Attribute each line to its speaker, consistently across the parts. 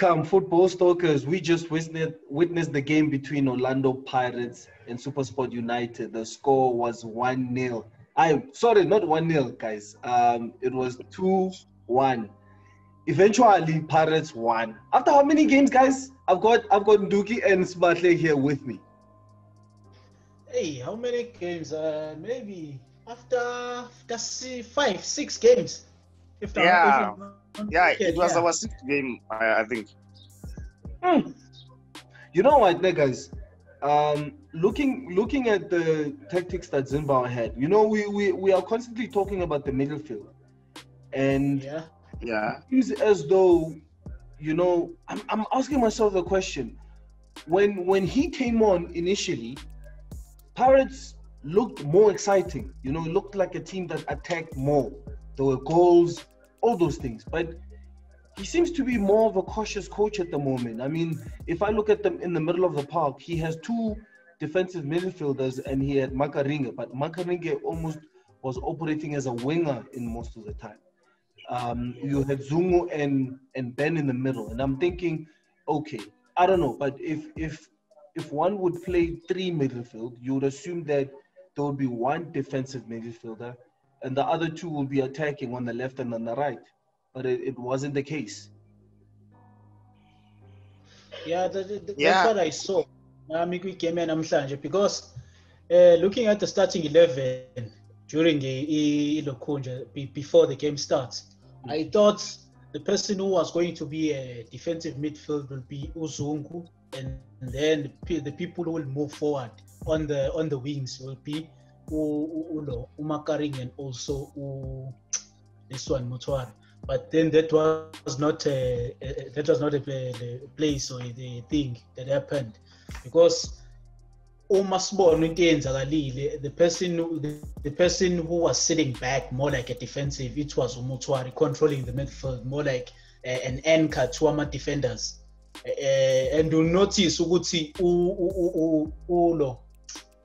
Speaker 1: Welcome, football stalkers. We just witnessed the game between Orlando Pirates and Supersport United. The score was 1-0. Sorry, not 1-0, guys. It was 2-1. Eventually, Pirates won. After how many games, guys? I've got Mdokie and Sbahle here with me.
Speaker 2: Hey, how many games? Maybe after 5, 6 games.
Speaker 3: It was our 6th game, I think.
Speaker 1: You know what, guys? Looking at the tactics that Zimbabwe had, you know, we are constantly talking about the middle field, and it seems as though, you know, I'm asking myself the question: when he came on initially, Pirates looked more exciting. You know, looked like a team that attacked more. There were goals, all those things, but he seems to be more of a cautious coach at the moment. I mean, if I look at them in the middle of the park, he has 2 defensive midfielders and he had Makaringa, but Makaringa almost was operating as a winger in most of the time. You had Zungu and Ben in the middle, and I'm thinking, okay, I don't know, but if one would play 3 midfield, you would assume that there would be 1 defensive midfielder and the other 2 will be attacking on the left and on the right. But it wasn't the case.
Speaker 2: That's what I saw. Because looking at the starting 11 during before the game starts, I thought the person who was going to be a defensive midfield will be Uzungu, and then the people who will move forward on the wings will be Umakaring and also this one Mutwari. But then that was not a place or the thing that happened, because the person who was sitting back more like a defensive, it was Mutwari controlling the midfield more like an anchor to our defenders. And you'll notice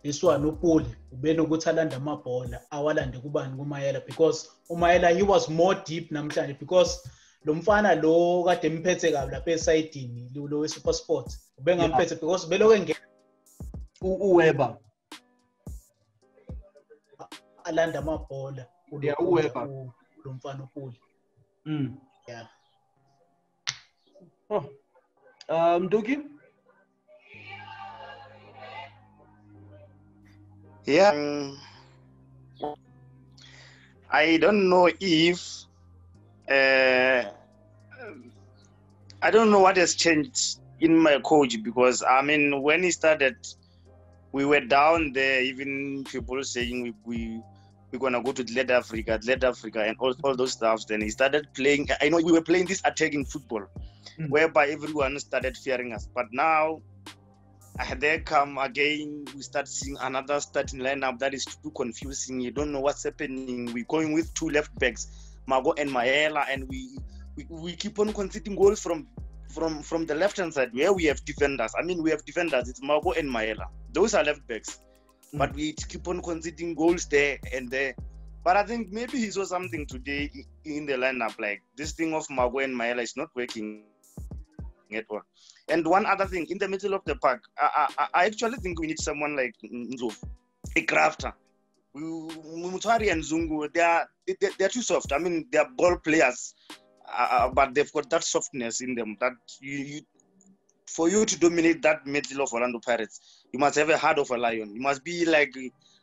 Speaker 2: this one Upoli ubenokuthalanda amabhola awalande kubani kuMayiwa, because uMayiwa he was more deep namhlanje, because lo mfana lo kade emphethe kabi lapha esayidini lo Supersport ubengamphethe because beloke
Speaker 1: uWeber
Speaker 2: alanda amabhola
Speaker 1: uWeber
Speaker 2: lo mfana Upoli.
Speaker 1: Mdokie?
Speaker 3: I don't know if I don't know what has changed in my coach, because I mean, when he started, we were down there, even people saying we're gonna go to Let Africa, and all those stuff. Then he started playing. I know we were playing this attacking football, whereby everyone started fearing us. But now, there come again, we start seeing another starting lineup that is too confusing. You don't know what's happening. We're going with 2 left backs, Mago and Meyiwa, and we keep on conceding goals from the left hand side where we have defenders. I mean, we have defenders. It's Mago and Meyiwa. Those are left backs, but we keep on conceding goals there and there. But I think maybe he saw something today in the lineup, like this thing of Mago and Meyiwa is not working at all. And one other thing, in the middle of the park, I actually think we need someone like Ndlovu, a crafter. Mutwari and Zungu, they're too soft. I mean, they're ball players, but they've got that softness in them that for you to dominate that middle of Orlando Pirates, you must have a heart of a lion. You must be like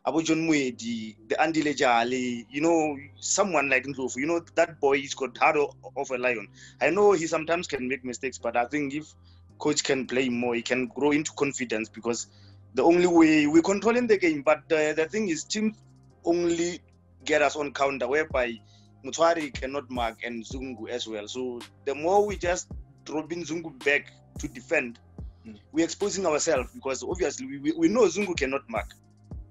Speaker 3: Abu John Muedi, the Andy Lejali, you know, someone like Ndlovu. You know, that boy, he's got heart of a lion. I know he sometimes can make mistakes, but I think if coach can play more, he can grow into confidence, because the only way we're controlling the game. But the thing is, teams only get us on counter, whereby Mutwari cannot mark and Zungu as well. So the more we just drop in Zungu back to defend, we're exposing ourselves, because obviously we know Zungu cannot mark.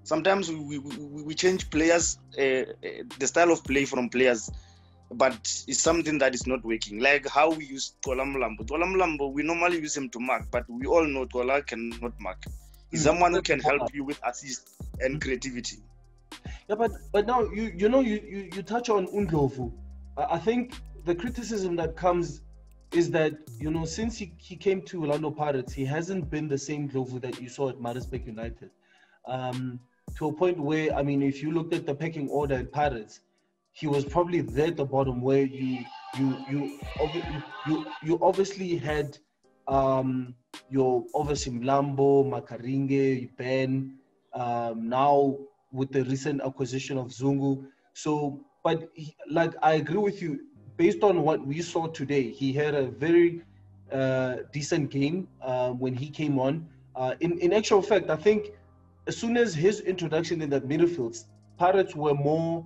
Speaker 3: Sometimes we change players, the style of play from players, but it's something that is not working. Like how we use Tola Mlambo, we normally use him to mark, but we all know Tola cannot mark. He's someone who can help you with assist and creativity.
Speaker 1: Yeah, but now you touch on Ndlovu. I think the criticism that comes is that, you know, since he came to Orlando Pirates, he hasn't been the same Ndlovu that you saw at Maritzburg United. To a point where, I mean, if you looked at the pecking order at Pirates, he was probably there at the bottom, where you obviously had your obviously Mlambo, Makaringe, Ben, now with the recent acquisition of Zungu. So, but like, I agree with you. Based on what we saw today, he had a very decent game when he came on. In actual fact, I think as soon as his introduction in that midfield, Pirates were more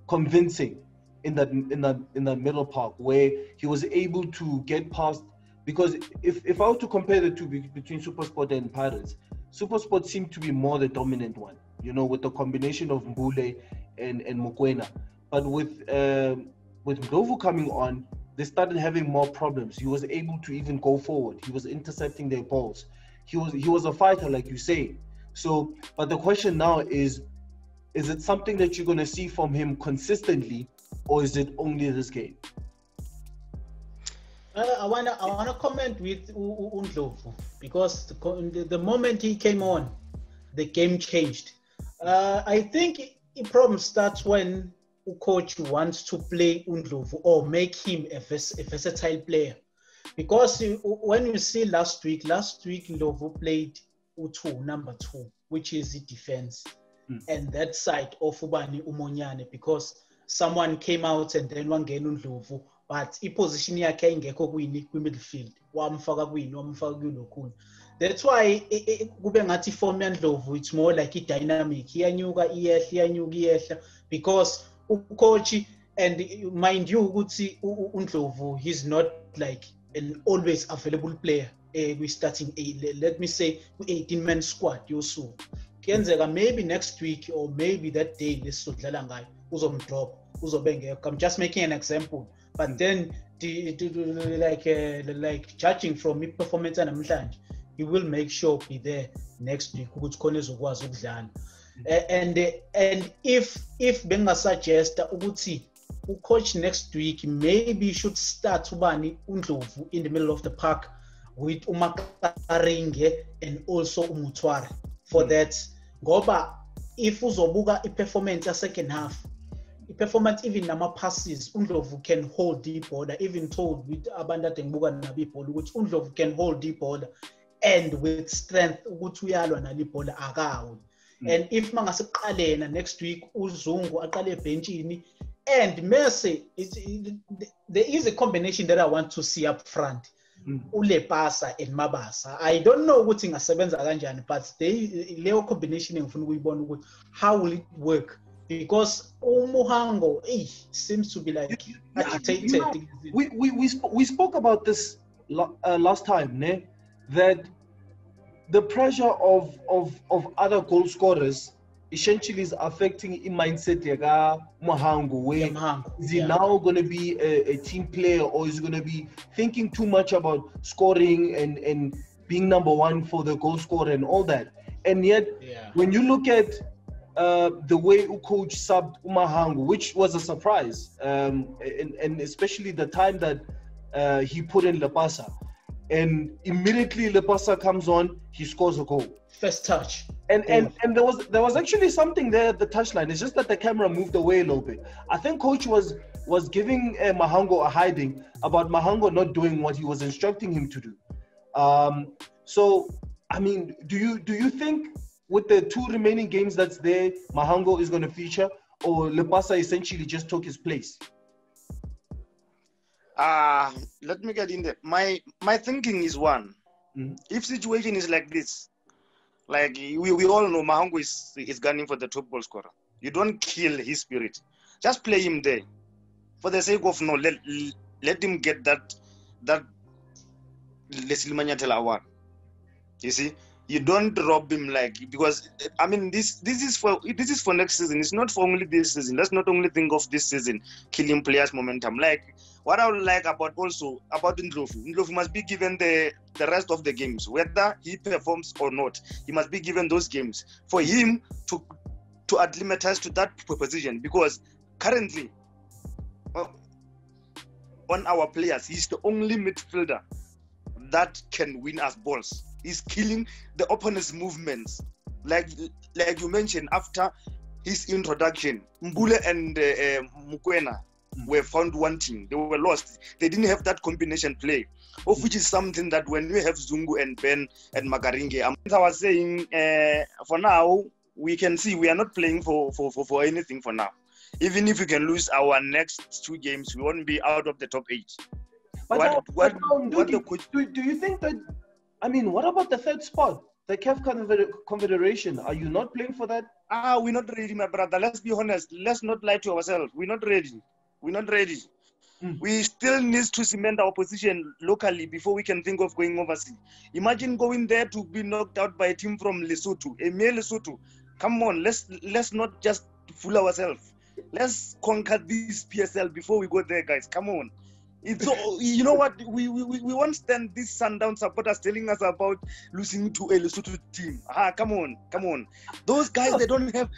Speaker 1: convincing in that middle park, where he was able to get past. Because if I were to compare the two between Supersport and Pirates, Supersport seemed to be more the dominant one, you know, with the combination of Mbule and Mokoena. But with Ndlovu coming on, they started having more problems. He was able to even go forward. He was intercepting their balls. He was a fighter, like you say. So, but the question now is it something that you're going to see from him consistently, or is it only this game?
Speaker 2: I wanna comment with Ndlovu, because the moment he came on, the game changed. I think the problem starts when a coach wants to play Ndlovu or make him a versatile player. Because when you see last week Ndlovu played number 2, which is the defense, and that side of Ubani Umonyane, because someone came out and then wangena Ndlovu, but iposition yakhe ingekho midfield, wamfaka kulokhuni. That's why kube ngathi form yaNdlovu, it's more like a dynamic. Iyanyuka iyehla, because coach, and mind you ukuthi uNdlovu, he's not like an always available player. We're starting let me say 18-man squad yosuku. Kenzeka maybe next week or maybe that day lesizodlala ngayo uzomdrop, uzobengekho. I'm just making an example. But then like judging from his performance namhlanje, he will make sure be there next week ukuthi khona ezokwazi ukudlala. And if bengasuggest ukuthi coach next week, maybe you should start ubani uNdlovu in the middle of the park with uMakaringe and also uMutware for that. Ngoba if uzobuka i-performance ya second half, i-performance even nama-passes, uNdlovu can hold deep border, even told with abantu ade ngibuka nabo ibhola ukuthi uNdlovu can hold deep border and with strength ukuthi uyalwa nalo ibhola akawo. And if mangasiqalena next week uZungu aqale ebhenchini, and Mercy, there is a combination that I want to see up front. Ulepasa and Mabasa. I don't know what thing asebenza kanjani, but leyo combination engifuna ukuyibona ukuthi how will it work, because Umuhango seems to be like agitated.
Speaker 1: You know, we spoke about this last time, ne? That the pressure of other goal scorers essentially is affecting the mindset of Muhango, where is he now going to be a team player, or is he going to be thinking too much about scoring and being number one for the goal scorer and all that. And yet, when you look at the way coach subbed Muhango, which was a surprise, and especially the time that he put in Lepasa, and immediately Lepasa comes on, he scores a goal.
Speaker 2: First touch.
Speaker 1: And there was actually something there at the touchline. It's just that the camera moved away a little bit. I think coach was giving Muhango a hiding about Muhango not doing what he was instructing him to do. So I mean, do you think with the 2 remaining games that's there, Muhango is going to feature, or Lepasa essentially just took his place?
Speaker 3: Let me get in there. My thinking is one. If situation is like this, like we all know Muhango is gunning for the top goal scorer. You don't kill his spirit. Just play him there. For the sake of let him get that Leslimanyatela award. You see? You don't rob him, like, because I mean this is for next season. It's not for only this season. Let's not only think of this season killing players' momentum. Like what I would like about Ndlovu must be given the rest of the games, whether he performs or not. He must be given those games for him to acclimatize to that position, because currently on our players. He's the only midfielder that can win us balls. He's killing the opponent's movements. Like you mentioned, after his introduction, Mbule and Mukwena were found wanting. They were lost. They didn't have that combination play, of which is something that when we have Zungu and Ben and Magaringe, as I was saying, for now, we can see we are not playing for anything for now. Even if we can lose our next 2 games, we won't be out of the top 8.
Speaker 1: But do you think that, I mean, what about the 3rd spot? The CAF Confederation, are you not playing for that?
Speaker 3: We're not ready, my brother. Let's be honest. Let's not lie to ourselves. We're not ready. We still need to cement our position locally before we can think of going overseas. Imagine going there to be knocked out by a team from Lesotho, a mere Lesotho. Come on, let's not just fool ourselves. Let's conquer this PSL before we go there, guys. Come on. It's so, you know what, we won't stand these Sandown supporters telling us about losing to a Lesotho team. Come on. Those guys, they don't have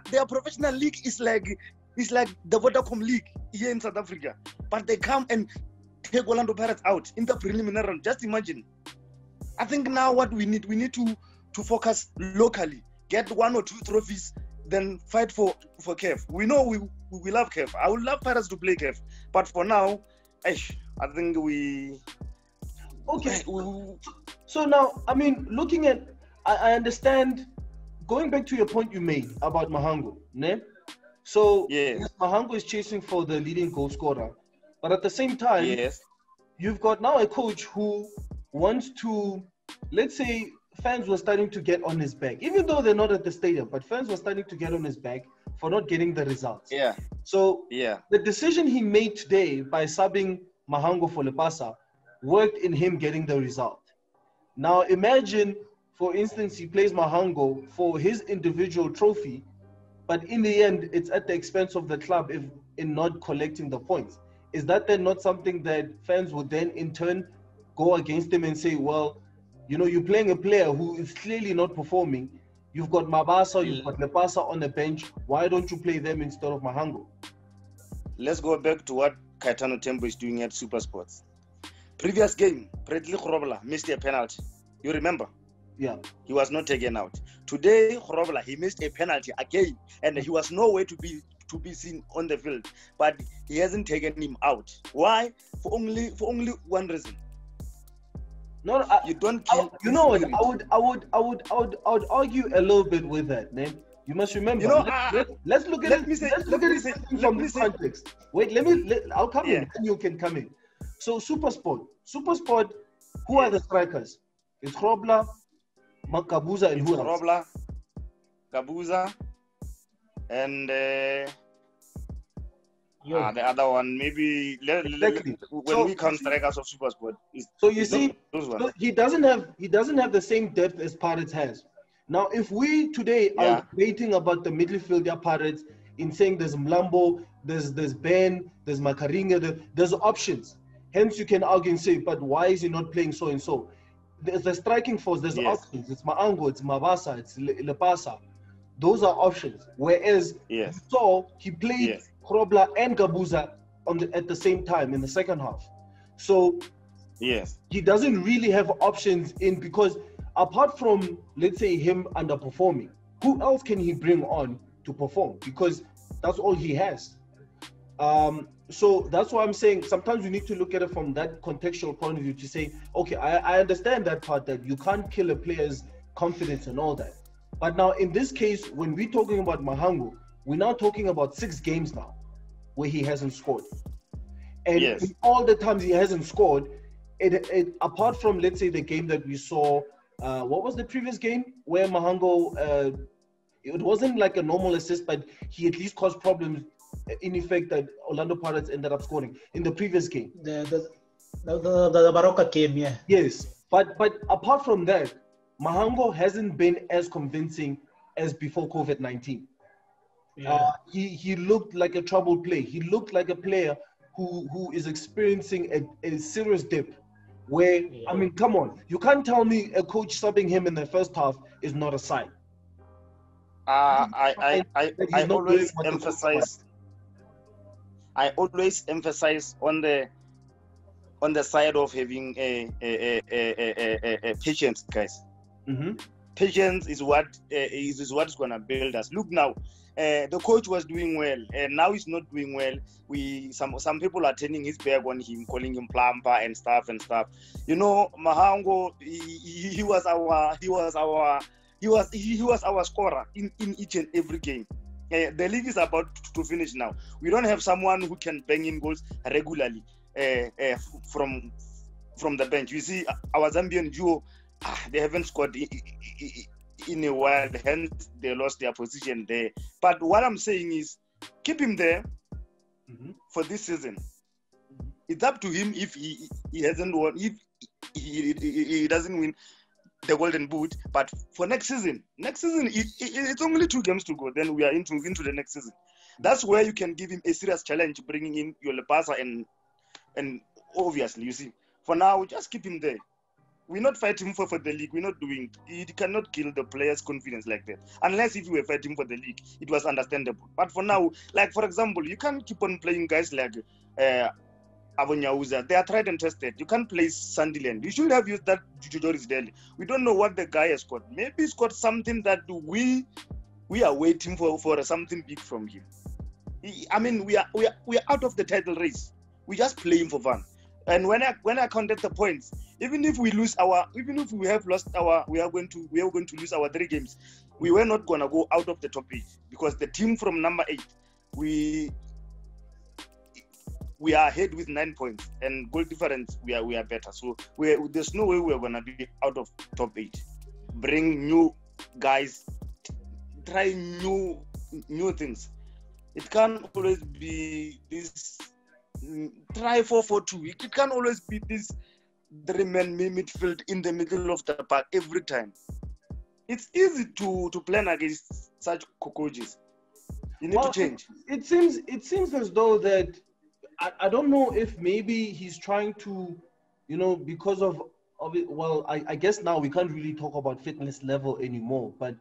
Speaker 3: their professional league is like the Vodacom League here in South Africa, but they come and take Orlando Pirates out in the preliminary round. Just imagine. I think now what we need to focus locally, get 1 or 2 trophies, then fight for CAF. We know we love CAF. I would love Pirates to play CAF, but for now, I think we.
Speaker 1: Okay. So now, I mean, looking at, I understand. Going back to your point you made about Mahango, ne? So yes, Mahango is chasing for the leading goal scorer, but at the same time, yes, you've got now a coach who wants to, let's say, fans were starting to get on his back, even though they're not at the stadium, but fans were starting to get on his back for not getting the results.
Speaker 3: Yeah.
Speaker 1: So the decision he made today by subbing Mahango for Lepasa worked in him getting the result. Now imagine, for instance, he plays Mahango for his individual trophy, but in the end, it's at the expense of the club in not collecting the points. Is that then not something that fans would then in turn go against him and say, well, you know, you're playing a player who is clearly not performing. You've got Mabasa, you've got Lepasa on the bench. Why don't you play them instead of Mahango?
Speaker 3: Let's go back to what Kaitano Tembo is doing at Supersport. Previous game, Bradley Khrobla missed a penalty. You remember?
Speaker 1: Yeah.
Speaker 3: He was not taken out. Today, Khrobla, he missed a penalty again, and he was nowhere to be seen on the field. But he hasn't taken him out. Why? For only one reason.
Speaker 1: No,
Speaker 3: you don't kill.
Speaker 1: You know what? I would argue a little bit with that, man. You must remember.
Speaker 3: You know,
Speaker 1: let's look at it from this context. Wait, I'll come in, and you can come in. So Supersport, who are the strikers? It's Khrobla, Makabuza, and who else?
Speaker 3: Khrobla, Kabuza, and the other one, maybe
Speaker 1: exactly.
Speaker 3: When we count strikers of Supersport.
Speaker 1: So you see, he doesn't have the same depth as Pirates has. Now, if we today are debating about the midfielder Pirates in saying there's Mlambo, there's Ben, there's Makaringa, there's options. Hence, you can argue and say, but why is he not playing so and so? There's the striking force, there's options. It's Maango, it's Mabasa, it's Lepasa. Those are options. Whereas so he played Khrobla and Gabuza at the same time in the second half. So he doesn't really have options in, because apart from, let's say, him underperforming, who else can he bring on to perform? Because that's all he has. So that's why I'm saying sometimes we need to look at it from that contextual point of view to say, okay, I understand that part, that you can't kill a player's confidence and all that. But now in this case, when we're talking about Mahango, we're now talking about 6 games now where he hasn't scored. And in all the times he hasn't scored, apart from, let's say, the game that we saw, what was the previous game where Mahango, it wasn't like a normal assist, but he at least caused problems in effect that Orlando Pirates ended up scoring in the previous game.
Speaker 2: The Baroka game,
Speaker 1: Yes, but apart from that, Mahango hasn't been as convincing as before COVID-19. He looked like a troubled player. He looked like a player who is experiencing a serious dip. Where, I mean, come on, you can't tell me a coach subbing him in the first half is not a sign.
Speaker 3: I always emphasize. I always emphasize on the side of having a patience, guys.
Speaker 1: Mm-hmm.
Speaker 3: Patience is what is gonna build us. Look now, the coach was doing well, and now he's not doing well. Some people are turning his back on him, calling him plumper and stuff. You know, Mahango, he was our scorer in each and every game. The league is about to finish now. We don't have someone who can bang in goals regularly from the bench. You see, our Zambian duo, they haven't scored in a while, hence they lost their position there. But what I'm saying is, keep him there for this season. It's up to him if he hasn't won, if he doesn't win the Golden Boot. But for next season, it's only 2 games to go. Then we are into the next season. That's where you can give him a serious challenge, bringing in your Lepasa and obviously, you see, for now, just keep him there. We're not fighting for the league. We're not doing it. It cannot kill the players' confidence like that. Unless if we were fighting for the league, it was understandable. But for now, like for example, you can't keep on playing guys like Avonyauza. They are tried and tested. You can't play Sandilands. You should have used that Joris Daly. We don't know what the guy has got. Maybe he's got something that we are waiting for something big from him. I mean, we are out of the title race. We just playing for fun. And when I counted the points, even if we have lost we are going to lose our 3 games. We were not gonna go out of the top 8 because the team from number 8, we are ahead with 9 points, and goal difference we are better. So there's no way we're gonna be out of top 8. Bring new guys, try new things. It can't always be this. Try 4-4-2. It can't always be this 3-man midfield in the middle of the park every time. It's easy to plan against such coaches. You need to change.
Speaker 1: It seems as though that I don't know if maybe he's trying to, because of it. Well, I guess now we can't really talk about fitness level anymore. But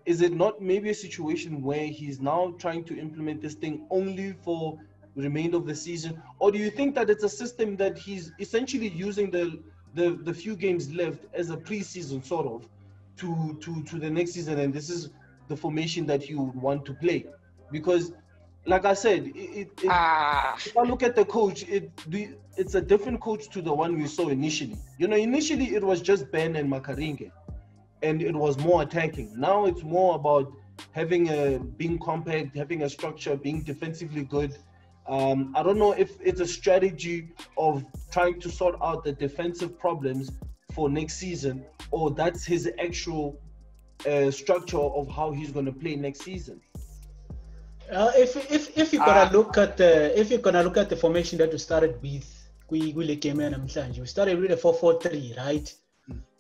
Speaker 1: is it not maybe a situation where he's now trying to implement this thing only for the remainder of the season, or do you think that it's a system that he's essentially using the few games left as a preseason sort of to the next season, and this is the formation that you would want to play? Because, like I said, if I look at the coach, it's a different coach to the one we saw initially. Initially it was just Ben and Makaringe, and it was more attacking. Now it's more about being compact, having a structure, being defensively good. I don't know if it's a strategy of trying to sort out the defensive problems for next season, or that's his actual structure of how he's going to play next season.
Speaker 2: If you're gonna look at the formation that we started with, we started with a 4-4-3, right?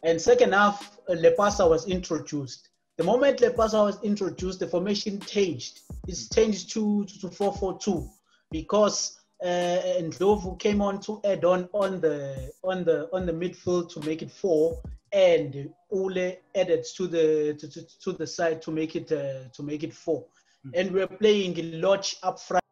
Speaker 2: And second half, Lepasa was introduced. The moment Lepasa was introduced, the formation changed. It's changed to 4-4-2. Because Ndlovu came on to add on the midfield to make it 4, and Ule added to the side to make it 4, and we're playing Lodge up front.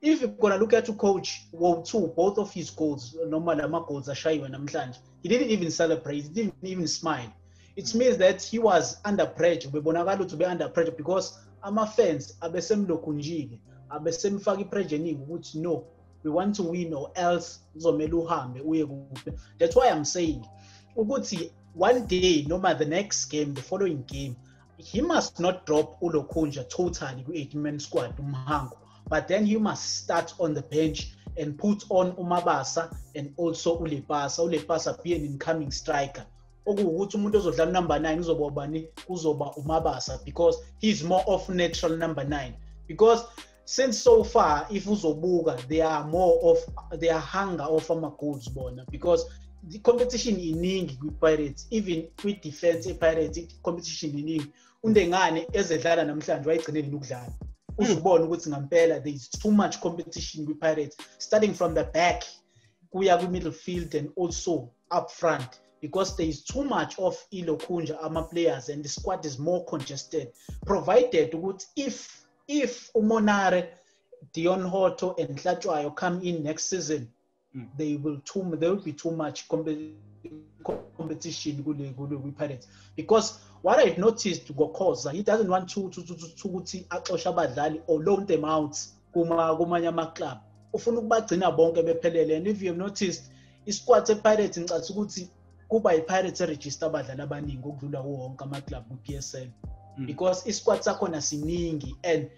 Speaker 2: If you're gonna look at the coach, both of his goals, normal goals are shy when namhlanje. He didn't even celebrate. He didn't even smile. It means that he was under pressure. Bebonakala to be under pressure because ama fans abesemlokunjile. Abesemfaki pressure ukuthi no, we want to win or else uzomela uhambe uye kuphi. That's why I'm saying ukuthi one day, no matter the next game, the following game, he must not drop uLokunja totally ku-8-man squad umhango, but then he must start on the bench and put on uMabasa and also uLepasa be an incoming striker. Okuwukuthi umuntu ozodlala number 9 uzoba uMabasa, because he's more of natural number 9. Because since so far, if uzobuka, they are hunger of ama-goals bona, because the competition iningi with Pirates, even with defense Pirates, competition iningi. Undengane ezedlala namhlanje wayigcinele ukudlala. Uzibona ukuthi ngampela there is too much competition with Pirates, starting from the back kuya ku midfield and also up front, because there is too much of iLokunja ama-players and the squad is more congested. Provided ukuthi if Umonare Dion Hoto and Hlatshwayo come in next season, there will be too much competition with Pirates. Because what I've noticed Gokoza, he doesn't want to axosha abadlali or loan them out kumanye ama-club. Ufuna ukubagcina bonke bephelele. And if you have noticed, isquad se-Pirates ngicatha ukuthi kuba i-Pirates eregister abadlali abaningi ukudlula wonke ama-club ku-PSL. Because isquad sakhona siningi, and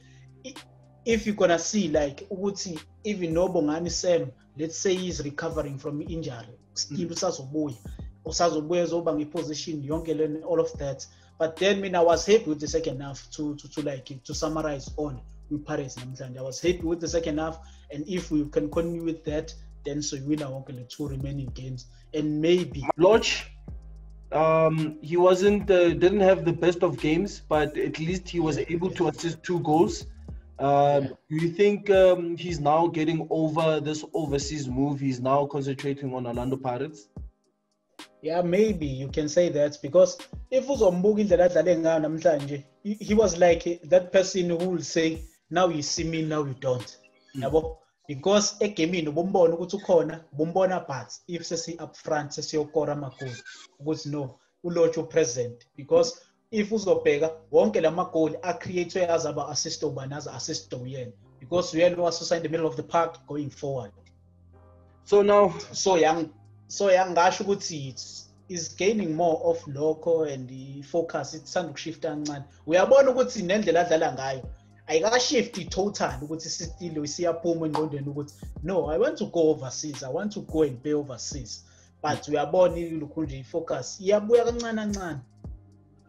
Speaker 2: if you're gonna see like ukuthi even Nobongani Sam, let's say he's recovering from injury, still usazobuya ezoba ngeposition yonke learn all of that. But then I was happy with the second half to summarize on with Paris namhlanje. I was happy with the second half, and if we can continue with that, then so we win our two remaining games, and maybe
Speaker 1: Lodge. He didn't have the best of games, but at least he was able to assist 2 goals. Do you think he's now getting over this overseas move? He's now concentrating on Orlando Pirates?
Speaker 2: Yeah, maybe you can say that, because if uzombuka indlela adlale ngayo namhlanje, he was like that person who will say, now you see me, now you don't. Yabo? Because egamini ubombona ukuthi ukhona, bombona, but if sesi up front sesiyokora amagoli ukuthi no, ulotsho present. Because if uzobheka wonke lamagoli acreate as aba assist ubanaza assist uyena, because uyena was in the middle of the park going forward.
Speaker 1: So now
Speaker 2: yangasho ukuthi is gaining more of local and the focus itsanda ukushifta kancane. Uyabona ukuthi nendlela adlala ngayo ayikashifti total ukuthi still isiyaphuma engqondweni ukuthi no, I want to go overseas, I want to go and play overseas, but uyabona ilukhunje ifocus iyabuya kancane.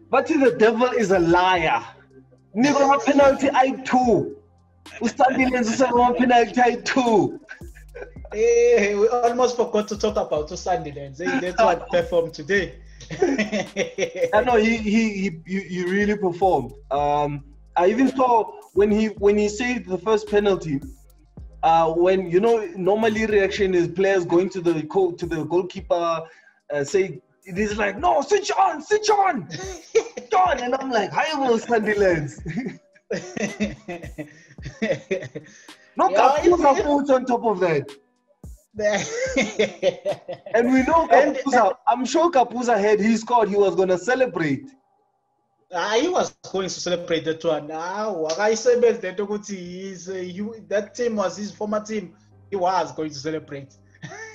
Speaker 1: But the devil is a liar. Niba penalty I2. Sandilands usema penalty I2.
Speaker 2: We almost forgot to talk about Sandilands. That's what performed today.
Speaker 1: I know he really performed. I even saw when he saved the first penalty. When normally reaction is players going to the goalkeeper, say it is like, no, switch on, John, and I'm like, hi, will Sandilands. No, Kapuza puts on top of that. And we know Kapuza, I'm sure Kapuza had he scored, he was going to celebrate.
Speaker 2: He was going to celebrate that one. That team was his former team. He was going to celebrate.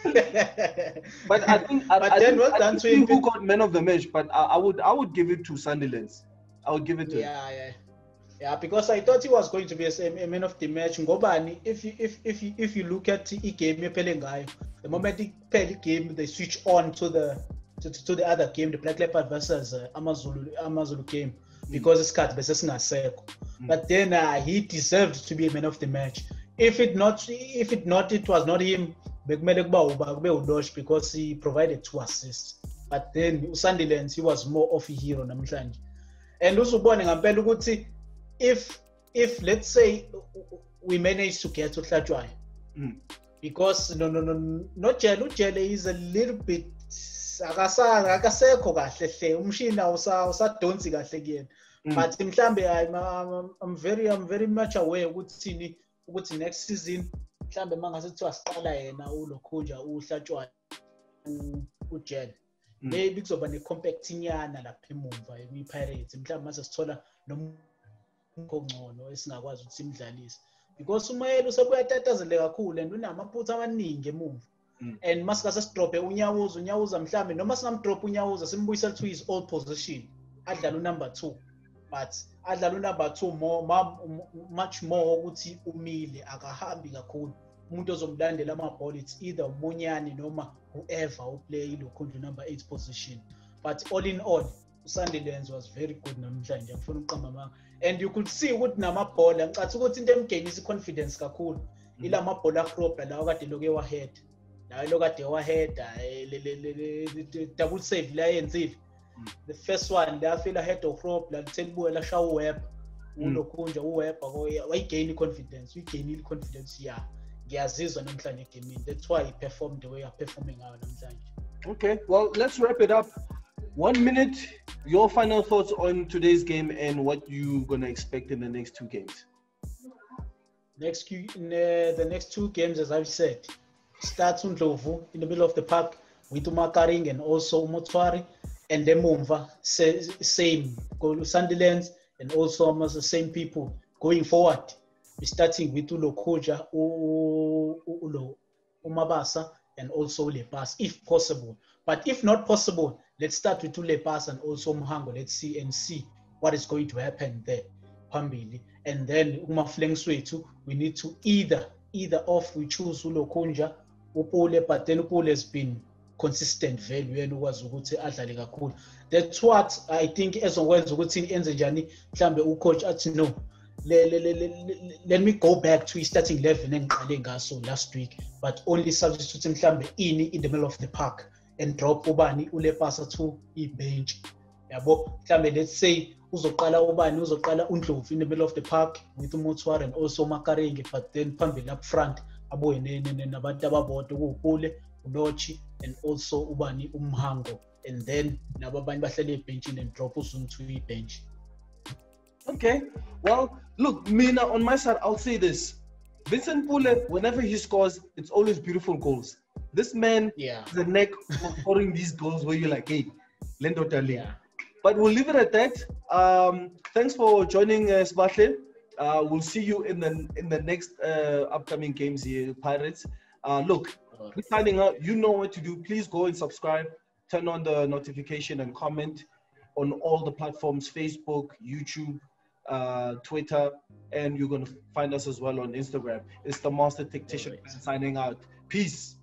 Speaker 1: But I think who got man of the match, but I would give it to Sandilands. I would give it to him.
Speaker 2: Yeah, because I thought he was going to be a man of the match. Ngobani, if you look at the game, the moment the game, they switch on to the other game, the Black Leopard versus Amazulu game, because it's cut versus Naseko. But then he deserved to be a man of the match. If it was not him, because he provided 2 assists. But then Sandilands, he was more of a hero namhlanje. And also ngempela ukuthi if let's say we manage to get to Hlatshwayo, because no Jele is a little bit akasekho kahle hle umshini awusadonsi kahle kuyena. But mhlambe I'm very much aware ukuthi next season mhlambe mangase kuthiwa siqala yena ulokhunja uHlatshwayo uJele, maybe kuzoba ne-compact nyana lapha emumva kwi-Pirates mhlawumbe mase sithola nomkhongcono esingakwazi ukuthi simdlalise, because uMoyela usebuyatatazele kakhulu and unamaphutha amaningi emumva. And masika sesidrope unyawuza mhlawumbe noma singamdrop unyawuza simbuyisela to his old position, adlala number 2, but adlala number 2 much more ukuthi umile akahambi kakhulu. Umuntu ozomlandela amabhola, it's either uMonyane noma whoever who play ilokhunja number 8 position. But all in all, Sandilands was very good namhlanje, ngifuna uqamba manga. And you could see ukuthi namabhola ngicathi ukuthi into emgainisa confidence kakhulu ila mabhola ahrobha lawo kade loke wahead, lawo lokade wahead double save la yenzile. The first one la feel ahead of rope la telibuye la shaw web ulokhunja uweb wayigain confidence, uyigainile confidence ya. Ngiyazizwa namhlanje egamini. That's why he performed the way he performing out namhlanje.
Speaker 1: Okay, well, let's wrap it up. 1 minute, your final thoughts on today's game and what you're going to expect in the next 2 games.
Speaker 2: The next two games, as I've said, starts Ndlovu in the middle of the park with Umakaring and also Umotwari, and then Mumva, same, go to Sandilands, and also almost the same people going forward. We're starting with Ulokoja, Umabasa, and also Lepas, if possible. But if not possible, let's start with Lepas and also Mhango. Let's see what is going to happen there. Pambili. And then we need to either off we choose Ulokonja, Upole, but then Upole has been consistent value and was ukuthi adlale kakhulu. That's what I think as well ukuthi enze njani mhlambe ucoach athi no. Let me go back to starting 11 engiqale ngaso last week, but only substitute mhlambe in the middle of the park and drop ubani ulepasa to bench. Yabo mhlambe let's say uzoqala Undlovu in the middle of the park with Umotwari and also Makaring, but then phambili up front abuye nabantu ababodwa kuPule, Mdokie, and also ubani Mhango, and then nababanye bahlele ebenchini and drop Uzungu to bench.
Speaker 1: Okay, well, look, Mina, on my side, I'll say this. Vincent Pule, whenever he scores, it's always beautiful goals. This man has a neck for scoring these goals where you're like, hey, Lendo Tali. Yeah. But we'll leave it at that. Thanks for joining Sbahle. We'll see you in the next upcoming games here, Pirates. Look, we're signing out. You know what to do. Please go and subscribe. Turn on the notification and comment on all the platforms, Facebook, YouTube, Twitter, and you're going to find us as well on Instagram. It's the Master Tactician signing out. Peace.